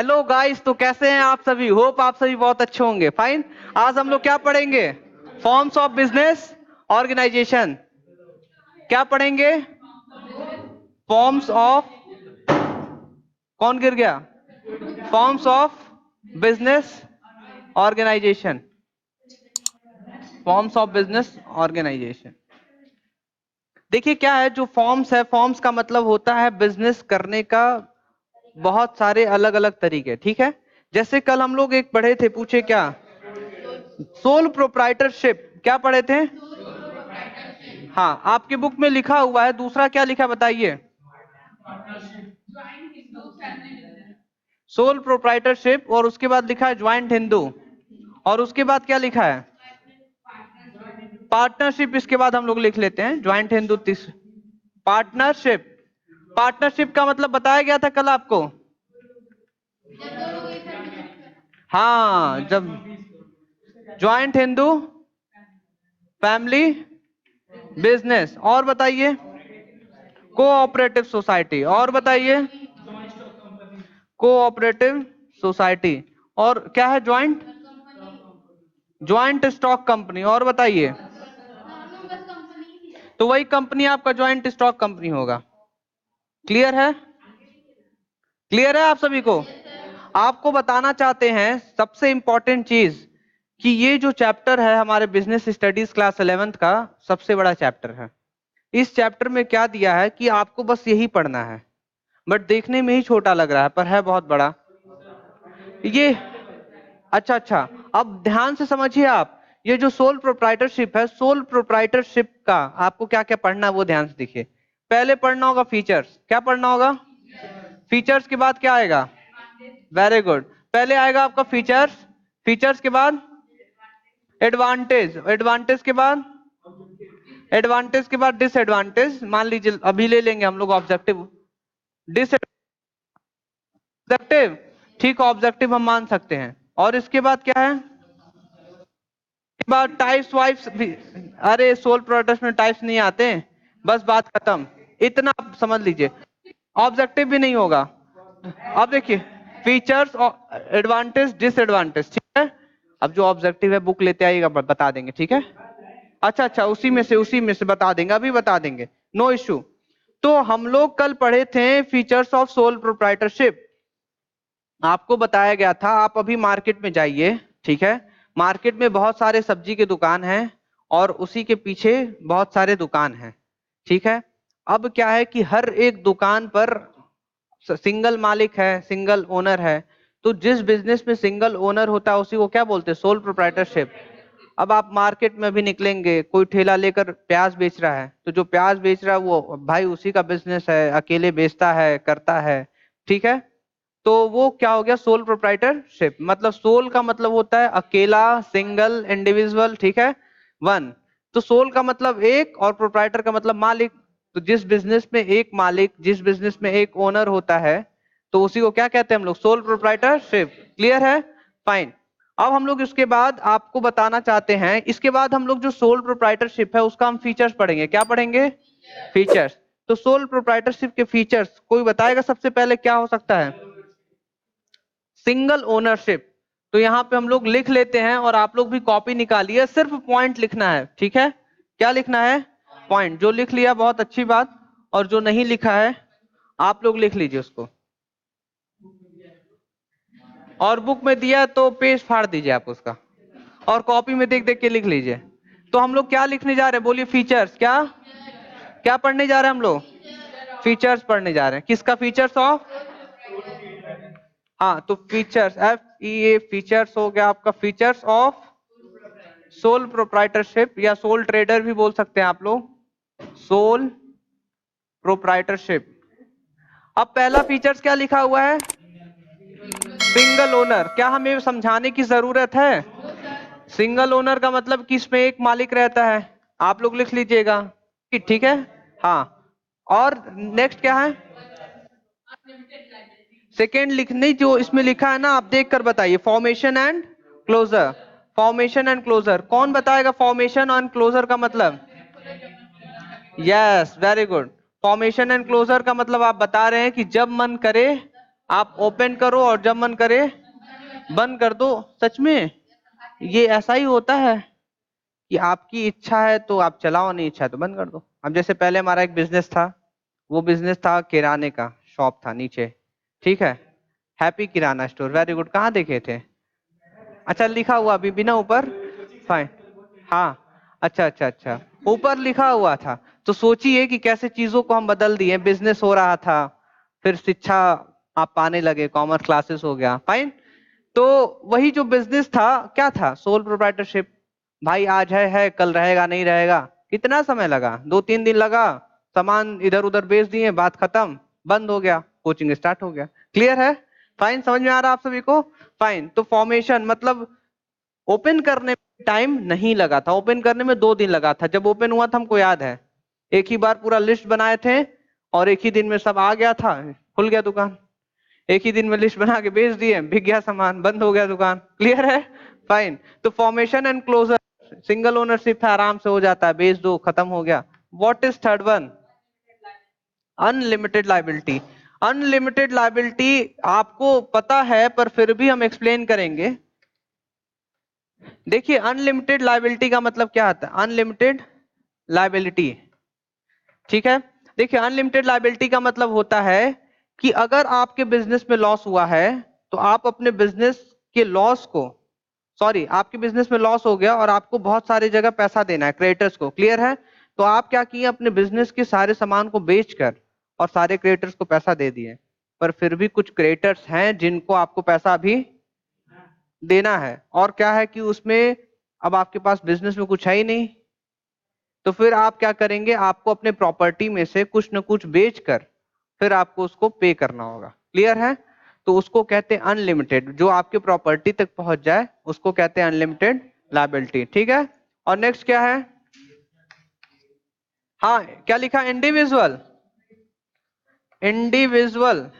Hello guys, तो कैसे हैं आप सभी? होप आप सभी बहुत अच्छे होंगे। फाइन। आज हम लोग क्या पढ़ेंगे? Forms of business organisation. क्या पढ़ेंगे? फॉर्म्स ऑफ, कौन गिर गया? Forms of business organisation. Forms of business organisation. देखिए क्या है, जो फॉर्म्स है, फॉर्म्स का मतलब होता है बिजनेस करने का बहुत सारे अलग अलग तरीके। ठीक है, जैसे कल हम लोग एक पढ़े थे, पूछे क्या? Sole proprietorship. क्या पढ़े थे? हाँ, आपके बुक में लिखा हुआ है। दूसरा क्या लिखा बताइए? सोल प्रोप्राइटरशिप, और उसके बाद लिखा है ज्वाइंट हिंदू, और उसके बाद क्या लिखा है? पार्टनरशिप। इसके बाद हम लोग लिख लेते हैं ज्वाइंट हिंदू। पार्टनरशिप। पार्टनरशिप का मतलब बताया गया था कल आपको। हाँ, जब ज्वाइंट हिंदू फैमिली बिजनेस। और बताइए? Cooperative society. और बताइए? Cooperative society. और क्या है? Joint, joint stock company. और बताइए? तो वही कंपनी आपका ज्वाइंट स्टॉक कंपनी होगा। क्लियर है? क्लियर है आप सभी को? आपको बताना चाहते हैं सबसे इंपॉर्टेंट चीज कि ये जो चैप्टर है हमारे बिजनेस स्टडीज क्लास 11th का सबसे बड़ा चैप्टर है। इस चैप्टर में क्या दिया है कि आपको बस यही पढ़ना है, बट देखने में ही छोटा लग रहा है पर है बहुत बड़ा ये। अच्छा अच्छा, अब ध्यान से समझिए आप। ये जो सोल प्रोप्राइटरशिप है, सोल प्रोप्राइटरशिप का आपको क्या क्या पढ़ना है वो ध्यान से देखिए। पहले पढ़ना होगा फीचर्स। क्या पढ़ना होगा? फीचर्स के बाद क्या आएगा? Very good. पहले आएगा आपका फीचर्स, फीचर्स के बाद एडवांटेज, एडवांटेज के बाद, एडवांटेज के बाद डिसएडवांटेज। मान लीजिए अभी ले लेंगे हम लोग ऑब्जेक्टिव, डिसएडवांटेज। ठीक, ऑब्जेक्टिव हम मान सकते हैं। और इसके बाद क्या है? के बाद टाइप्स वाइप्स भी। अरे सोल प्रोडक्ट्स में टाइप्स नहीं आते हैं, बस बात खत्म। इतना आप समझ लीजिए, ऑब्जेक्टिव भी नहीं होगा। अब देखिए फीचर्स, एडवांटेज, डिसएडवांटेज। ठीक है, अब जो ऑब्जेक्टिव है बुक लेते आइएगा, बता देंगे। ठीक है, अच्छा अच्छा, उसी में से बता देंगे, अभी बता देंगे, नो इश्यू। तो हम लोग कल पढ़े थे फीचर्स ऑफ सोल प्रोप्राइटरशिप। आपको बताया गया था आप अभी मार्केट में जाइए। ठीक है, मार्केट में बहुत सारे सब्जी के दुकान हैं और उसी के पीछे बहुत सारे दुकान हैं। ठीक है, अब क्या है कि हर एक दुकान पर सिंगल मालिक है, सिंगल ओनर है। तो जिस बिजनेस में सिंगल ओनर होता है उसी को क्या बोलते हैं? Sole proprietorship. अब आप मार्केट में भी निकलेंगे, कोई ठेला लेकर प्याज बेच रहा है, तो जो प्याज बेच रहा है वो भाई उसी का बिजनेस है, अकेले बेचता है, करता है। ठीक है, तो वो क्या हो गया? Sole proprietorship. मतलब सोल का मतलब होता है अकेला, सिंगल, इंडिविजुअल। ठीक है, वन। तो सोल का मतलब एक और प्रोप्राइटर का मतलब मालिक। तो जिस बिजनेस में एक मालिक, जिस बिजनेस में एक ओनर होता है, तो उसी को क्या कहते हैं हम लोग? Sole proprietorship. क्लियर है? फाइन। अब हम लोग इसके बाद आपको बताना चाहते हैं, इसके बाद हम लोग जो सोल प्रोप्राइटरशिप है उसका हम फीचर्स पढ़ेंगे। क्या पढ़ेंगे? फीचर्स। तो सोल प्रोप्राइटरशिप के फीचर्स कोई बताएगा सबसे पहले क्या हो सकता है? Single ownership. तो यहाँ पे हम लोग लिख लेते हैं और आप लोग भी कॉपी निकालिए, सिर्फ पॉइंट लिखना है। ठीक है, क्या लिखना है? पॉइंट। जो लिख लिया बहुत अच्छी बात, और जो नहीं लिखा है आप लोग लिख लीजिए उसको, और बुक में दिया तो पेज फाड़ दीजिए आप उसका, और कॉपी में देख देख के लिख लीजिए। तो हम लोग क्या लिखने जा रहे हैं? बोलिए फीचर्स। क्या क्या पढ़ने जा रहे हैं हम लोग? फीचर्स पढ़ने जा रहे हैं। किसका? फीचर्स ऑफ, हाँ, तो फीचर्स, FEA, फीचर्स हो गया आपका, फीचर्स ऑफ सोल प्रोप्राइटरशिप, या सोल ट्रेडर भी बोल सकते हैं आप लोग, सोल प्रोप्राइटरशिप। अब पहला फीचर्स क्या लिखा हुआ है? Single owner. क्या हमें समझाने की जरूरत है? सिंगल ओनर का मतलब कि इसमें एक मालिक रहता है। आप लोग लिख लीजिएगा। ठीक है, हाँ। और नेक्स्ट क्या है? सेकेंड लिखने, जो इसमें लिखा है ना आप देख कर बताइए, formation and closure. Formation and closure कौन बताएगा? फॉर्मेशन एंड क्लोजर का मतलब? Yes, very good. Formation and closure का मतलब आप बता रहे हैं कि जब मन करे आप ओपन करो और जब मन करे बंद कर दो। सच में ये ऐसा ही होता है कि आपकी इच्छा है तो आप चलाओ, नहीं इच्छा है तो बंद कर दो। अब जैसे पहले हमारा एक बिजनेस था, वो बिजनेस था किराने का शॉप था नीचे, ठीक है, हैप्पी किराना स्टोर, वेरी गुड, कहाँ देखे थे? अच्छा लिखा हुआ अभी भी ना ऊपर, फाइन, हाँ, अच्छा अच्छा अच्छा, ऊपर लिखा हुआ था। तो सोचिए कि कैसे चीजों को हम बदल दिए, बिजनेस हो रहा था, फिर शिक्षा आप पाने लगे, कॉमर्स क्लासेस हो गया, फाइन। तो वही जो बिजनेस था क्या था, सोल प्रोप्राइटरशिप। भाई आज है कल रहेगा नहीं रहेगा। कितना समय लगा, 2-3 दिन लगा, सामान इधर उधर बेच दिए, बात खत्म, बंद हो गया, कोचिंग स्टार्ट हो गया। क्लियर है? फाइन, समझ में आ रहा है आप सभी को? फाइन। तो फॉर्मेशन मतलब ओपन करने में टाइम नहीं लगा था, ओपन करने में 2 दिन लगा था। जब ओपन हुआ था हमको याद है, एक ही बार पूरा लिस्ट बनाए थे और एक ही दिन में सब आ गया था, खुल गया दुकान। एक ही दिन में लिस्ट बना के बेच दिए, बिक गया सामान, बंद हो गया दुकान। क्लियर है? फाइन। तो formation and closure, single ownership है, आराम से हो जाता है, बेच दो, खत्म हो गया। What is third one? Unlimited liability. Unlimited liability आपको पता है पर फिर भी हम एक्सप्लेन करेंगे। देखिए अनलिमिटेड लाइबिलिटी का मतलब क्या आता है, अनलिमिटेड लाइबिलिटी, ठीक है। देखिए अनलिमिटेड लाइबिलिटी का मतलब होता है कि अगर आपके बिजनेस में लॉस हुआ है तो आप अपने बिजनेस के लॉस को, सॉरी आपके बिजनेस में लॉस हो गया और आपको बहुत सारी जगह पैसा देना है क्रेडिटर्स को, क्लियर है? तो आप क्या किए, अपने बिजनेस के सारे सामान को बेचकर और सारे क्रेडिटर्स को पैसा दे दिए। पर फिर भी कुछ क्रेडिटर्स हैं जिनको आपको पैसा अभी देना है, और क्या है कि उसमें अब आपके पास बिजनेस में कुछ है ही नहीं। तो फिर आप क्या करेंगे, आपको अपने प्रॉपर्टी में से कुछ न कुछ बेचकर फिर आपको उसको पे करना होगा। क्लियर है? तो उसको कहते हैं अनलिमिटेड, जो आपके प्रॉपर्टी तक पहुंच जाए उसको कहते हैं अनलिमिटेड लायबिलिटी, ठीक है। और नेक्स्ट क्या है? हाँ, क्या लिखा? Individual, individual,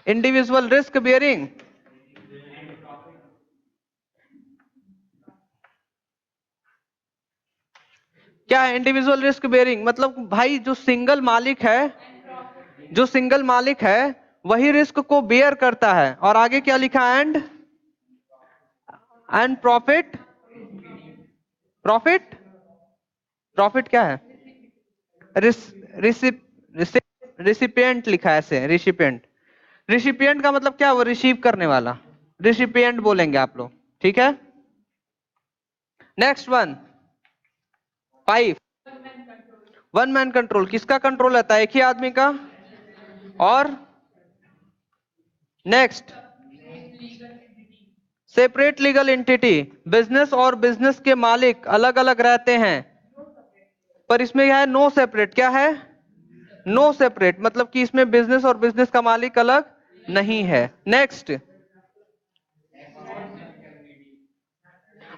individual risk bearing. क्या है इंडिविजुअल रिस्क बेयरिंग? मतलब भाई जो सिंगल मालिक है, जो सिंगल मालिक है वही रिस्क को बेयर करता है। और आगे क्या लिखा? एंड प्रॉफिट, प्रॉफिट, प्रॉफिट क्या है? रिसिपिएंट लिखा है ऐसे, रिसिपिएंट। रिसिपिएंट का मतलब क्या? वो रिसीव करने वाला, रिसिपिएंट बोलेंगे आप लोग, ठीक है। Next one, 5, one man control. किसका कंट्रोल रहता है? एक ही आदमी का। और next, separate legal entity. Business और बिजनेस के मालिक अलग अलग रहते हैं, पर इसमें क्या है? No separate. क्या है? नो सेपरेट, मतलब कि इसमें बिजनेस और बिजनेस का मालिक अलग नहीं है। नेक्स्ट,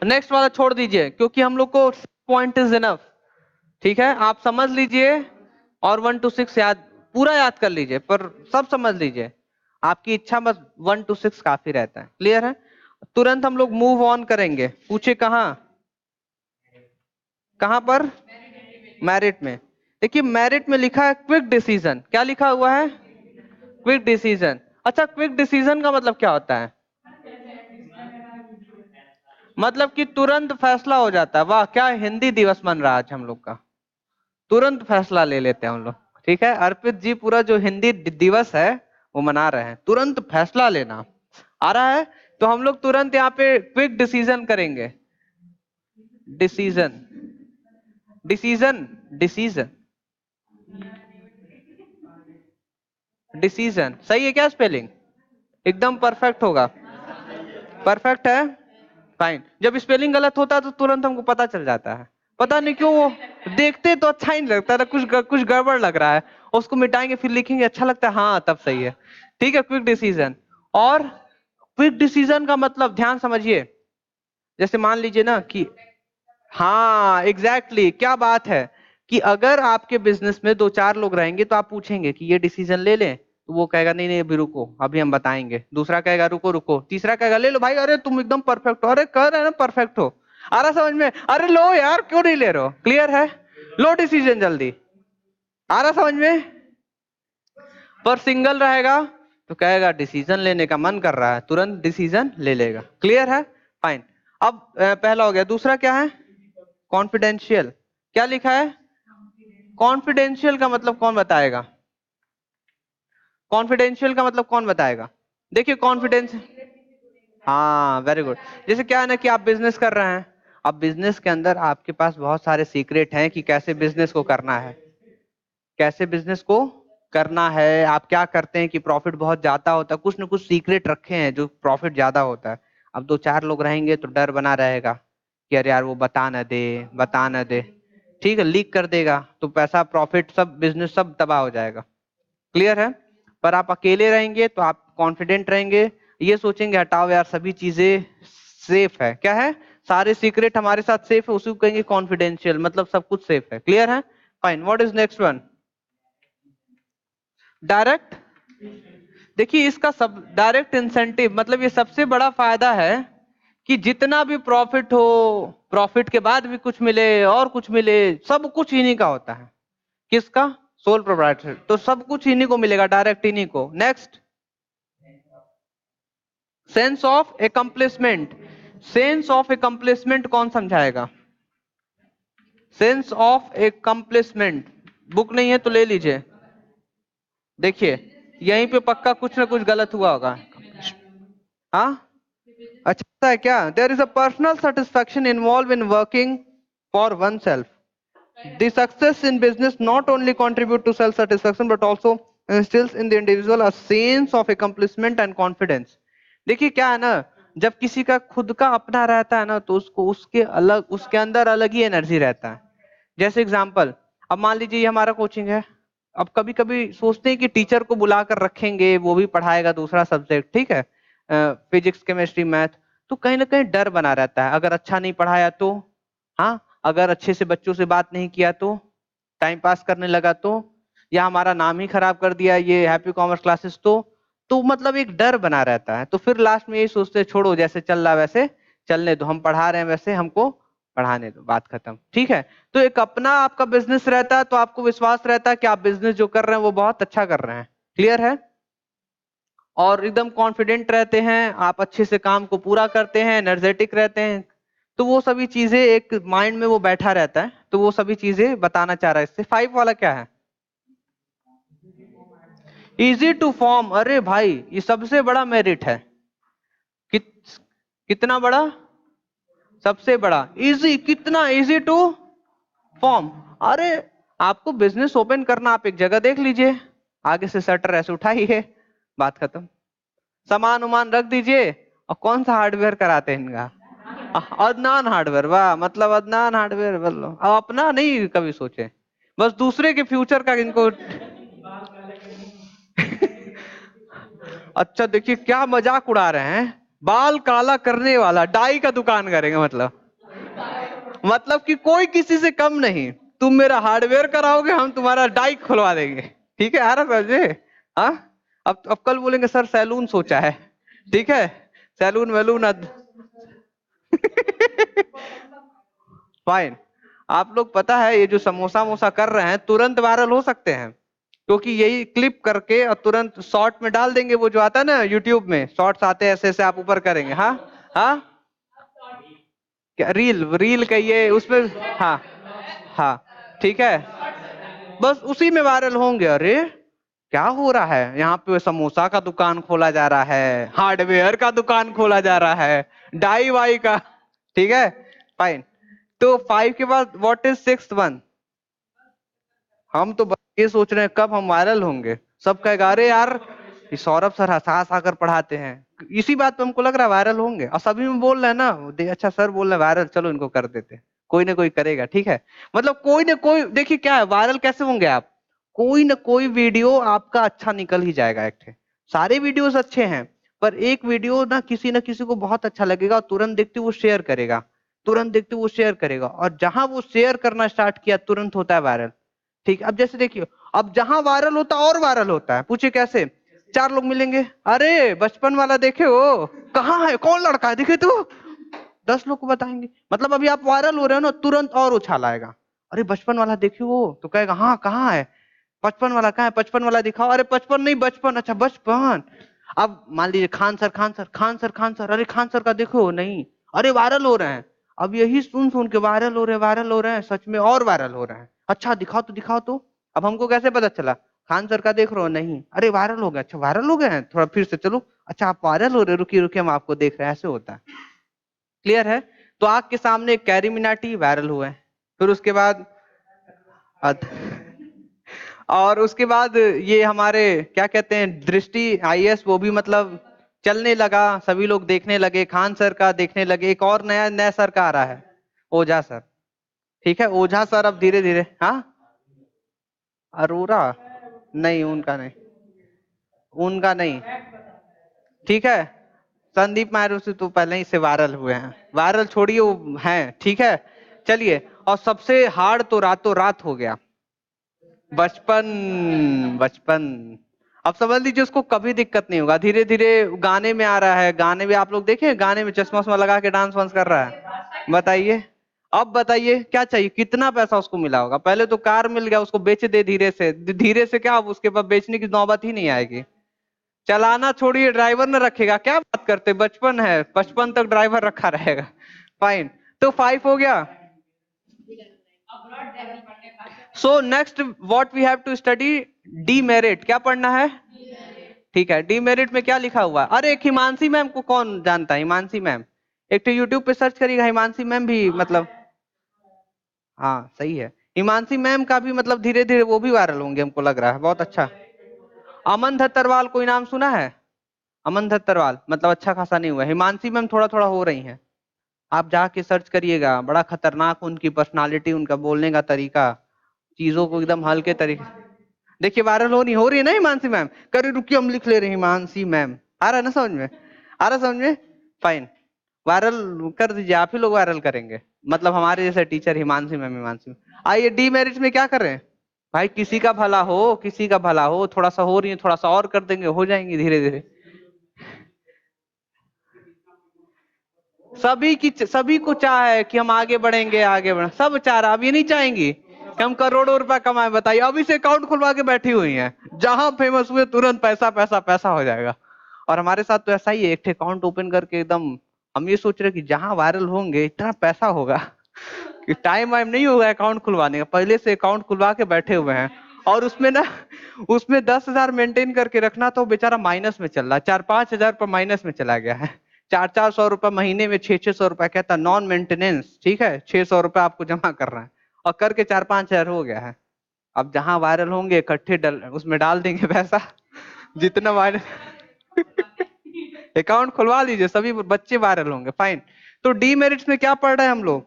नेक्स्ट वाला छोड़ दीजिए क्योंकि हम लोग को पॉइंट इज इनफ, ठीक है। आप समझ लीजिए और 1 to 6 याद, पूरा याद कर लीजिए, पर सब समझ लीजिए, आपकी इच्छा, बस 1 to 6 काफी रहता है। क्लियर है? तुरंत हम लोग मूव ऑन करेंगे। पूछे कहां, कहां पर? मेरिट में। देखिए मेरिट में लिखा है क्विक डिसीजन। क्या लिखा हुआ है? Quick decision. अच्छा, क्विक डिसीजन का मतलब क्या होता है? मतलब कि तुरंत फैसला हो जाता है। वाह, क्या हिंदी दिवस मन रहा आज हम लोग का। तुरंत फैसला ले लेते हैं हम लोग, ठीक है। अर्पित जी पूरा जो हिंदी दिवस है वो मना रहे हैं, तुरंत फैसला लेना आ रहा है। तो हम लोग तुरंत यहाँ पे क्विक डिसीजन करेंगे। डिसीजन, डिसीजन, डिसीजन, डिसीजन सही है क्या? स्पेलिंग एकदम परफेक्ट होगा, परफेक्ट है। फाइन। जब स्पेलिंग गलत होता है तो तुरंत हमको पता चल जाता है, पता नहीं क्यों। वो देखते तो अच्छा ही नहीं लगता था, कुछ गड़बड़ लग रहा है, उसको मिटाएंगे फिर लिखेंगे, अच्छा लगता है, हाँ तब सही है। ठीक है, क्विक डिसीजन। और क्विक डिसीजन का मतलब ध्यान समझिए, जैसे मान लीजिए ना कि, हाँ एग्जैक्टली क्या बात है, कि अगर आपके बिजनेस में 2-4 लोग रहेंगे तो आप पूछेंगे कि ये डिसीजन ले लें, तो वो कहेगा नहीं नहीं अभी रुको, अभी हम बताएंगे। दूसरा कहेगा रुको रुको, तीसरा कहेगा ले लो भाई, अरे तुम एकदम परफेक्ट हो, अरे कह रहे हैं ना परफेक्ट हो, आ रहा समझ में? अरे लो यार क्यों नहीं ले रहे हो? क्लियर है? लो डिसीजन जल्दी, आ रहा समझ में? पर सिंगल रहेगा तो कहेगा डिसीजन लेने का मन कर रहा है, तुरंत डिसीजन ले लेगा। क्लियर है? फाइन। अब पहला हो गया। दूसरा क्या है? कॉन्फिडेंशियल। क्या लिखा है? कॉन्फिडेंशियल का मतलब कौन बताएगा? कॉन्फिडेंशियल का मतलब कौन बताएगा? देखिए कॉन्फिडेंस, हाँ वेरी गुड। जैसे क्या है ना कि आप बिजनेस कर रहे हैं, अब बिजनेस के अंदर आपके पास बहुत सारे सीक्रेट हैं कि कैसे बिजनेस को करना है, कैसे बिजनेस को करना है, आप क्या करते हैं कि प्रॉफिट बहुत ज्यादा होता है, कुछ ना कुछ सीक्रेट रखे हैं जो प्रॉफिट ज्यादा होता है। अब दो चार लोग रहेंगे तो डर बना रहेगा कि अरे यार वो बता ना दे, बता ना दे, ठीक है, लीक कर देगा तो पैसा, प्रॉफिट, सब बिजनेस सब तबाह हो जाएगा। क्लियर है? पर आप अकेले रहेंगे तो आप कॉन्फिडेंट रहेंगे, ये सोचेंगे हटाओ यार सभी चीजें सेफ है। क्या है? सारे सीक्रेट हमारे साथ सेफ है, उसी को कहेंगे कॉन्फिडेंशियल, मतलब सब कुछ सेफ है। क्लियर है? Fine. What is next one? Direct. देखिए इसका सब डायरेक्ट इंसेंटिव, मतलब ये सबसे बड़ा फायदा है कि जितना भी प्रॉफिट हो, प्रॉफिट के बाद भी कुछ मिले और कुछ मिले, सब कुछ इन्हीं का होता है। किसका? Sole proprietor. तो सब कुछ इन्हीं को मिलेगा, डायरेक्ट इन्हीं को। Next, sense of accomplishment. Sense of accomplishment कौन समझाएगा? सेंस ऑफ एकम्प्लिशमेंट, बुक नहीं है तो ले लीजिए। देखिए यहीं पे पक्का कुछ ना कुछ गलत हुआ होगा। हाँ, अच्छा है क्या? There is a personal satisfaction involve in working for oneself. The success in business not only contribute to self satisfaction but also instills in the individual a sense of accomplishment and confidence। देखिए क्या है ना, जब किसी का खुद का अपना रहता है ना तो उसको उसके अलग, उसके अंदर अलग ही एनर्जी रहता है। जैसे एग्जांपल, अब मान लीजिए ये हमारा कोचिंग है, अब कभी कभी सोचते हैं कि टीचर को बुलाकर रखेंगे, वो भी पढ़ाएगा दूसरा सब्जेक्ट, ठीक है, फिजिक्स केमिस्ट्री मैथ, तो कहीं ना कहीं डर बना रहता है, अगर अच्छा नहीं पढ़ाया तो, हाँ, अगर अच्छे से बच्चों से बात नहीं किया तो, टाइम पास करने लगा तो, या हमारा नाम ही खराब कर दिया ये हैप्पी कॉमर्स क्लासेस तो मतलब एक डर बना रहता है। तो फिर लास्ट में यही सोचते हैं छोड़ो, जैसे चल रहा है वैसे चलने दो, हम पढ़ा रहे हैं वैसे हमको पढ़ाने दो, बात खत्म। ठीक है? तो एक अपना आपका बिजनेस रहता है तो आपको विश्वास रहता है कि आप बिजनेस जो कर रहे हैं वो बहुत अच्छा कर रहे हैं। क्लियर है? और एकदम कॉन्फिडेंट रहते हैं, आप अच्छे से काम को पूरा करते हैं, एनर्जेटिक रहते हैं, तो वो सभी चीजें एक माइंड में वो बैठा रहता है, तो वो सभी चीजें बताना चाह रहा है। इससे 5 वाला क्या है? Easy to form. अरे भाई ये सबसे बड़ा मेरिट है। कित, कितना बड़ा? सबसे बड़ा। इजी, कितना इजी टू फॉर्म। अरे आपको बिजनेस ओपन करना, आप एक जगह देख लीजिए, आगे से शटर ऐसे उठाइए, बात खत्म, सामान उमान रख दीजिए, और कौन सा हार्डवेयर कराते हैं इनका? अदनान हार्डवेयर। वाह, मतलब अदनान हार्डवेयर बोलो, अब अपना नहीं कभी सोचे, बस दूसरे के फ्यूचर का इनको। अच्छा देखिए क्या मजाक उड़ा रहे हैं, बाल काला करने वाला डाई का दुकान करेंगे, मतलब कि कोई किसी से कम नहीं, तुम मेरा हार्डवेयर कराओगे, हम तुम्हारा डाई खुलवा देंगे। ठीक है, आ रहा समझे? हाँ, अब कल बोलेंगे सर सैलून सोचा है, ठीक है, सैलून वैलून फाइन। आप लोग पता है ये जो समोसा मोसा कर रहे हैं तुरंत वायरल हो सकते हैं, क्योंकि यही क्लिप करके और तुरंत शॉर्ट में डाल देंगे, वो जो आता है ना यूट्यूब में शॉर्ट्स आते हैं, ऐसे ऐसे आप ऊपर करेंगे, हाँ हाँ, क्या रील, रील कहिए उसमें, हाँ हाँ, ठीक है, बस उसी में वायरल होंगे। अरे क्या हो रहा है यहाँ पे, समोसा का दुकान खोला जा रहा है, हार्डवेयर का दुकान खोला जा रहा है, डाई वाई का। ठीक है, फाइन। तो 5 के बाद व्हाट इज 6th वन? हम तो बस ये सोच रहे हैं कब हम वायरल होंगे, सब कहेगा अरे यार ये सौरभ सर हंसा हंसा कर पढ़ाते हैं, इसी बात पे हमको लग रहा है वायरल होंगे, और सभी में बोल रहे हैं ना, अच्छा सर बोल रहे हैं वायरल, चलो इनको कर देते हैं, कोई ना कोई करेगा। ठीक है, मतलब कोई ना कोई, देखिए क्या है, वायरल कैसे होंगे आप, कोई ना कोई वीडियो आपका अच्छा निकल ही जाएगा। एक थे, सारे वीडियोस अच्छे हैं, पर एक वीडियो ना किसी को बहुत अच्छा लगेगा और तुरंत देखते वो शेयर करेगा, तुरंत देखते वो शेयर करेगा, और जहां वो शेयर करना स्टार्ट किया तुरंत होता है वायरल। ठीक है, अब जैसे देखिए, अब जहां वायरल होता है और वायरल होता है, पूछे कैसे? चार लोग मिलेंगे, अरे बचपन वाला देखे हो, कहाँ है, कौन लड़का है, दिखे तो 10 लोग को बताएंगे, मतलब अभी आप वायरल हो रहे हो ना, तुरंत और उछाल आएगा, अरे बचपन वाला देखे हो, तो कहेगा हाँ कहाँ है, 55 वाला कहाँ है, 55 वाला दिखाओ। अरे 55 नहीं, बचपन, अच्छा बचपन। अब मान लीजिए Khan sir, Khan sir, Khan sir, Khan sir, अरे खान सर का देखो, नहीं, अरे वायरल हो रहे हैं। अब यही सुन सुन के वायरल हो रहे हैं, वायरल हो रहे हैं, सच में और वायरल हो रहे हैं। अच्छा दिखाओ तो, दिखाओ तो। अब हमको कैसे पता चला? खान सर का देख रहे हो, नहीं, अरे वायरल हो गया, अच्छा वायरल हो गए हैं, थोड़ा फिर से चलो, अच्छा आप वायरल हो रहे, रुकिए रुकिए हम आपको देख रहे हैं, ऐसे होता है। क्लियर है? तो आग के सामने कैरी मिनाटी वायरल हुए हैं, फिर उसके बाद और उसके बाद ये हमारे क्या कहते हैं, दृष्टि आईएएस, वो भी मतलब चलने लगा, सभी लोग देखने लगे, खान सर का देखने लगे। एक और नया नया सर का आ रहा है, ओझा सर। ठीक है, ओझा सर अब धीरे धीरे, हाँ, अरोरा, नहीं उनका नहीं, उनका नहीं। ठीक है, संदीप मायूरी तो पहले ही से वायरल हुए हैं, वायरल छोड़िए वो हैं, ठीक है। चलिए, और सबसे हार्ड तो रातों रात हो गया, बचपन, बचपन। अब समझ लीजिए उसको कभी दिक्कत नहीं होगा, धीरे धीरे गाने में आ रहा है, गाने में आप लोग देखे, गाने में चश्मा वश्मा लगा के डांस वांस कर रहा है। बताइए, अब बताइए क्या चाहिए, कितना पैसा उसको मिला होगा? पहले तो कार मिल गया, उसको बेच दे धीरे से, धीरे से क्या, अब उसके पास बेचने की नौबत ही नहीं आएगी। चलाना छोड़िए, ड्राइवर न रखेगा, क्या बात करते, बचपन है, 55 तक ड्राइवर रखा रहेगा। फाइन, तो 5 हो गया। So next what we have to study, demerit. क्या पढ़ना है? ठीक है, डीमेरिट में क्या लिखा हुआ है? अरे एक हिमांशी मैम को कौन जानता है? हिमांशी मैम, एक तो यूट्यूब पे सर्च करिएगा, हिमांशी मैम भी मतलब, हाँ सही है, हिमांशी मैम का भी मतलब धीरे धीरे वो भी वायरल होंगे, हमको लग रहा है, बहुत अच्छा। अमन धत्तरवाल, कोई नाम सुना है? अमन धत्तरवाल मतलब अच्छा खासा नहीं हुआ, हिमांशी मैम थोड़ा थोड़ा हो रही हैं। आप जाके सर्च करिएगा, बड़ा खतरनाक उनकी पर्सनालिटी, उनका बोलने का तरीका, चीजों को एकदम हल्के तरीके। देखिए वायरल हो रही है ना हिमांशी मैम, करे रुकिए हम लिख ले रहे हैं, हिमांशी मैम, आ रहा है ना समझ में, आ रहा समझ में? फाइन, वायरल कर दीजिए, आप ही लोग वायरल करेंगे, मतलब हमारे जैसे teacher Himanshi ma'am, Himanshi ma'am. आइए डीमेरिट में क्या कर रहे हैं भाई, किसी का भला हो, किसी का भला हो, थोड़ा सा हो रही है, थोड़ा सा और कर देंगे, हो जाएंगी धीरे धीरे। सभी को चाह है कि हम आगे बढ़ेंगे, आगे बढ़े, सब चाह रहा, अब ये नहीं चाहेंगी कि हम करोड़ों रुपया कमाए। बताइए, अभी से अकाउंट खुलवा के बैठी हुई हैं, जहां फेमस हुए तुरंत पैसा पैसा पैसा हो जाएगा। और हमारे साथ तो ऐसा ही है, एक अकाउंट ओपन करके एकदम हम ये सोच रहे कि जहां वायरल होंगे इतना पैसा होगा कि टाइम वाइम नहीं होगा अकाउंट खुलवाने का, पहले से अकाउंट खुलवा के बैठे हुए हैं। और उसमें ना, उसमें 10,000 मेंटेन करके रखना, तो बेचारा माइनस में चल रहा है, 4-5 हजार पर माइनस में चला गया है। 400-400 रुपए महीने में, 600-600 रुपए कहता नॉन मेंटेनेंस, ठीक है, 600 रुपए आपको जमा करना है, और करके 4-5 हजार हो गया है। अब जहां वायरल होंगे इकट्ठे उसमें डाल देंगे पैसा, जितना वायरल अकाउंट खुलवा लीजिए, सभी बच्चे वायरल होंगे। फाइन, तो डीमेरिट्स में क्या पढ़ रहे हैं हम लोग?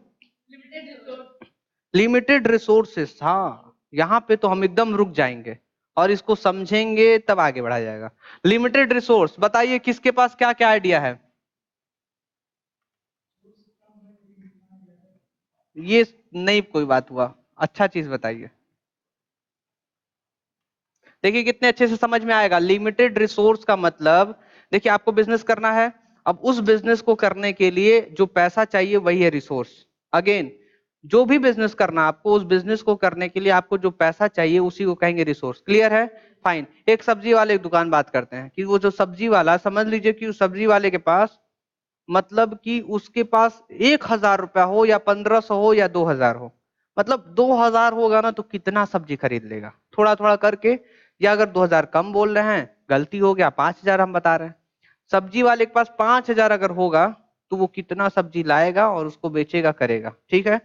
लिमिटेड रिसोर्सेस, हाँ, यहाँ पे तो हम एकदम रुक जाएंगे और इसको समझेंगे तब आगे बढ़ा जाएगा। लिमिटेड रिसोर्स, बताइए किसके पास क्या क्या आइडिया है? ये नहीं कोई बात हुआ, अच्छा चीज बताइए, देखिए कितने अच्छे से समझ में आएगा। लिमिटेड रिसोर्स का मतलब, देखिए आपको बिजनेस करना है, अब उस बिजनेस को करने के लिए जो पैसा चाहिए वही है रिसोर्स। अगेन, जो भी बिजनेस करना आपको, उस बिजनेस को करने के लिए आपको जो पैसा चाहिए उसी को कहेंगे रिसोर्स। क्लियर है? फाइन, एक सब्जी वाले की दुकान बात करते हैं, कि वो जो सब्जी वाला, समझ लीजिए कि उस सब्जी वाले के पास, मतलब कि उसके पास 1,000 रुपया हो या 1,500 हो या 2,000 हो, मतलब 2,000 होगा ना तो कितना सब्जी खरीद लेगा, थोड़ा थोड़ा करके। या अगर 2,000 कम बोल रहे हैं, गलती हो गया, 5,000 हम बता रहे हैं। सब्जी वाले के पास 5,000 अगर होगा तो वो कितना सब्जी लाएगा और उसको बेचेगा, करेगा, ठीक है।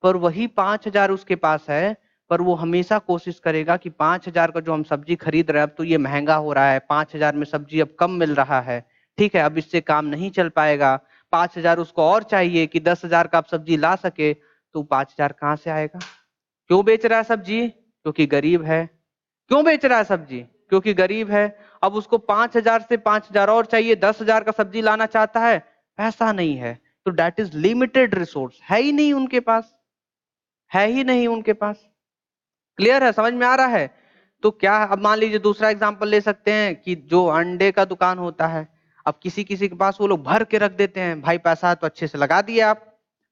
पर वही 5,000 उसके पास है, पर वो हमेशा कोशिश करेगा कि 5,000 का जो हम सब्जी खरीद रहे हैं, अब तो ये महंगा हो रहा है, 5,000 में सब्जी अब कम मिल रहा है, ठीक है, अब इससे काम नहीं चल पाएगा, 5,000 उसको और चाहिए कि 10,000 का आप सब्जी ला सके, तो 5,000 कहां से आएगा? क्यों बेच रहा है सब्जी? क्योंकि गरीब है। क्यों बेच रहा है सब्जी? क्योंकि गरीब है। अब उसको 5,000 से 5,000 और चाहिए, 10,000 का सब्जी लाना चाहता है, पैसा नहीं है, तो दैट इज लिमिटेड रिसोर्स, है ही नहीं उनके पास, है ही नहीं उनके पास। क्लियर है? समझ में आ रहा है? तो क्या, अब मान लीजिए दूसरा एग्जांपल ले सकते हैं कि जो अंडे का दुकान होता है, अब किसी किसी के पास वो लोग भर के रख देते हैं, भाई पैसा है तो अच्छे से लगा दिए आप,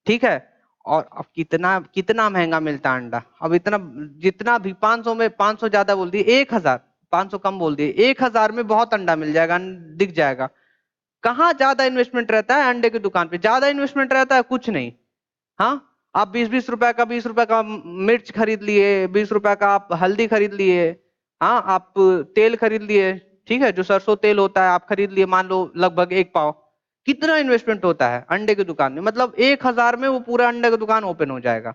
ठीक है, और अब कितना कितना महंगा मिलता है अंडा, अब इतना जितना भी 500 में 500 ज्यादा बोल दिए, 1000, 500 कम बोल दिए, 1000 में बहुत अंडा मिल जाएगा, दिख जाएगा। कहाँ ज्यादा इन्वेस्टमेंट रहता है अंडे की दुकान पे? ज्यादा इन्वेस्टमेंट रहता है कुछ नहीं। हाँ, आप 20-20 रुपए का 20 रुपए का मिर्च खरीद लिए, 20 रुपए का आप हल्दी खरीद लिए, हाँ आप तेल खरीद लिए, ठीक है, जो सरसों तेल होता है आप खरीद लिए, मान लो लगभग 1 पाव। कितना इन्वेस्टमेंट होता है अंडे की दुकान में? मतलब 1000 में वो पूरा अंडे की दुकान ओपन हो जाएगा।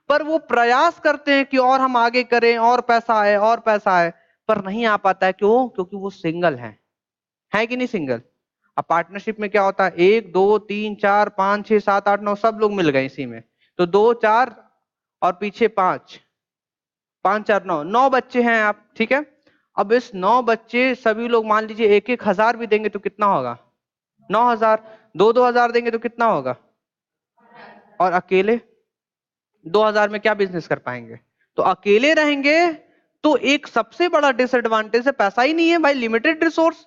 पर वो प्रयास करते हैं कि और हम आगे करें, और पैसा आए और पैसा आए, पर नहीं आ पाता है। क्यों? क्योंकि वो सिंगल है कि नहीं सिंगल? अब पार्टनरशिप में क्या होता है, 1 2 3 4 5 6 7 8 9 सब लोग मिल गए इसी में, तो 2 4 और पीछे 5, 5 4 9, 9 बच्चे हैं आप, ठीक है। अब इस 9 बच्चे सभी लोग मान लीजिए 1-1 हजार भी देंगे तो कितना होगा? 9000। 2-2 हजार देंगे तो कितना होगा? और अकेले 2000 में क्या बिजनेस कर पाएंगे? तो अकेले रहेंगे तो एक सबसे बड़ा डिसएडवांटेज है पैसा ही नहीं है भाई, लिमिटेड रिसोर्स।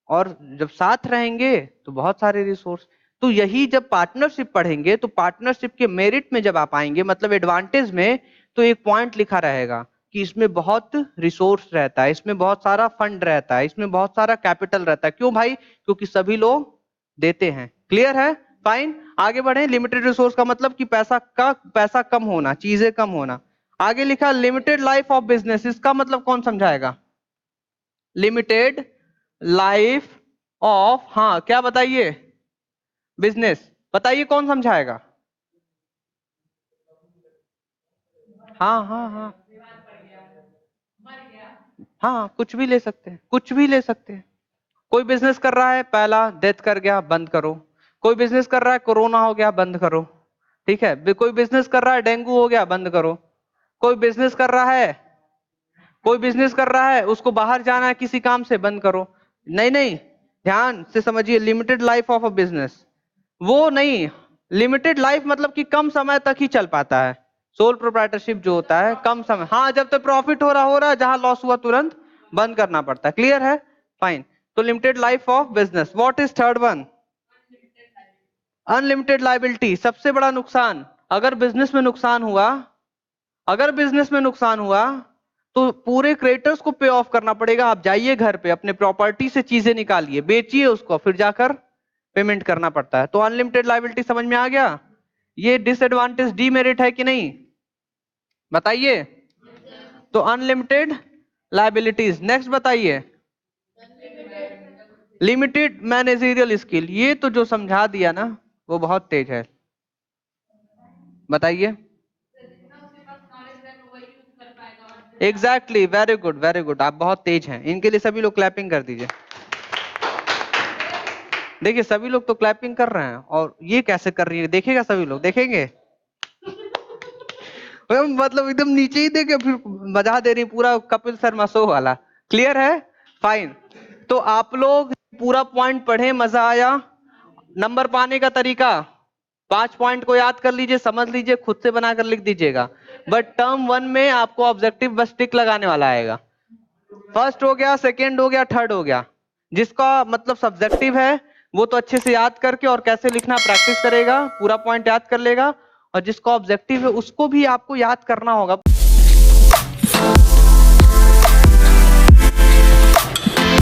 और जब साथ रहेंगे तो बहुत सारे रिसोर्स। तो यही जब पार्टनरशिप पढ़ेंगे तो पार्टनरशिप के मेरिट में जब आप आएंगे, मतलब एडवांटेज में, तो एक पॉइंट लिखा रहेगा कि इसमें बहुत रिसोर्स रहता है, इसमें बहुत सारा फंड रहता है, इसमें बहुत सारा कैपिटल रहता है। क्यों भाई? क्योंकि सभी लोग देते हैं। क्लियर है? फाइन, आगे बढ़े। लिमिटेड रिसोर्स का मतलब कि पैसा कम होना, चीजें कम होना। आगे लिखा लिमिटेड लाइफ ऑफ बिजनेस, इसका मतलब कौन समझाएगा? लिमिटेड लाइफ ऑफ, हाँ क्या बताइए? बिजनेस। बताइए कौन समझाएगा? हाँ हाँ हाँ हाँ, कुछ भी ले सकते हैं, कुछ भी ले सकते हैं। कोई बिजनेस कर रहा है, पहला डेथ कर गया, बंद करो। कोई बिजनेस कर रहा है, कोरोना हो गया, बंद करो। ठीक है, कोई बिजनेस कर रहा है, डेंगू हो गया, बंद करो। कोई बिजनेस कर रहा है, कोई बिजनेस कर रहा है, उसको बाहर जाना है किसी काम से, बंद करो। नहीं नहीं, ध्यान से समझिए, limited life of a business वो नहीं। लिमिटेड लाइफ मतलब कि कम समय तक ही चल पाता है। सोल प्रोप्राइटरशिप जो होता है कम समय, हाँ जब तक प्रॉफिट हो रहा है, जहां लॉस हुआ तुरंत बंद करना पड़ता है। क्लियर है? फाइन। तो limited life of business. What is third one? Unlimited liability. सबसे बड़ा नुकसान, अगर बिजनेस में नुकसान हुआ, अगर बिजनेस में नुकसान हुआ तो पूरे क्रेडिटर्स को पे ऑफ करना पड़ेगा। आप जाइए घर पे, अपने प्रॉपर्टी से चीजें निकालिए, बेचिए उसको, फिर जाकर पेमेंट करना पड़ता है। तो अनलिमिटेड लाइबिलिटी समझ में आ गया? ये डिसएडवांटेज, डीमेरिट है कि नहीं? बताइए। तो अनलिमिटेड लाइबिलिटीज। नेक्स्ट बताइए। Limited managerial skill. ये तो जो समझा दिया ना वो बहुत तेज है। बताइए। Exactly, very good very good, आप बहुत तेज हैं। इनके लिए सभी लोग क्लैपिंग कर दीजिए। देखिए सभी लोग तो क्लैपिंग कर रहे हैं, और ये कैसे कर रही है देखिएगा, सभी लोग देखेंगे। मतलब एकदम नीचे ही देखे, फिर बजा दे रही पूरा कपिल शर्मा शो वाला। क्लियर है? फाइन। तो आप लोग पूरा पॉइंट पढ़े, मजा आया? नंबर पाने का तरीका, 5 पॉइंट को याद कर लीजिए, समझ लीजिए, खुद से बनाकर लिख दीजिएगा। बट टर्म 1 में आपको ऑब्जेक्टिव बस टिक लगाने वाला आएगा। फर्स्ट हो गया, सेकेंड हो गया, थर्ड हो गया। जिसका मतलब सब्जेक्टिव है वो तो अच्छे से याद करके और कैसे लिखना प्रैक्टिस करेगा, पूरा पॉइंट याद कर लेगा। और जिसका ऑब्जेक्टिव है उसको भी आपको याद करना होगा।